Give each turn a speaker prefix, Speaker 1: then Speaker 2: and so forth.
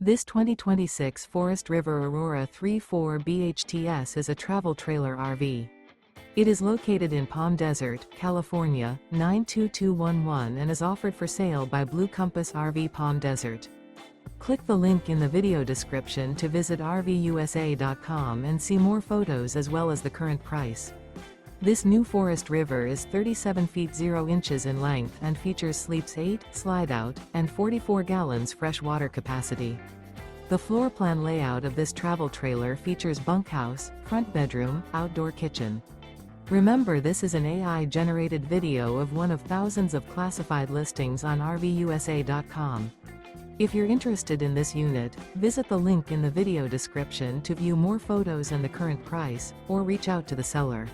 Speaker 1: This 2026 Forest River Aurora 3.4 BHTS is a travel trailer RV. It is located in Palm Desert, California, 92211 and is offered for sale by Blue Compass RV Palm Desert. Click the link in the video description to visit RVUSA.com and see more photos as well as the current price. This new Forest River is 37 feet 0 inches in length and features sleeps 8, slide-out, and 44 gallons fresh water capacity. The floor plan layout of this travel trailer features bunkhouse, front bedroom, outdoor kitchen. Remember, this is an AI-generated video of one of thousands of classified listings on RVUSA.com. If you're interested in this unit, visit the link in the video description to view more photos and the current price, or reach out to the seller.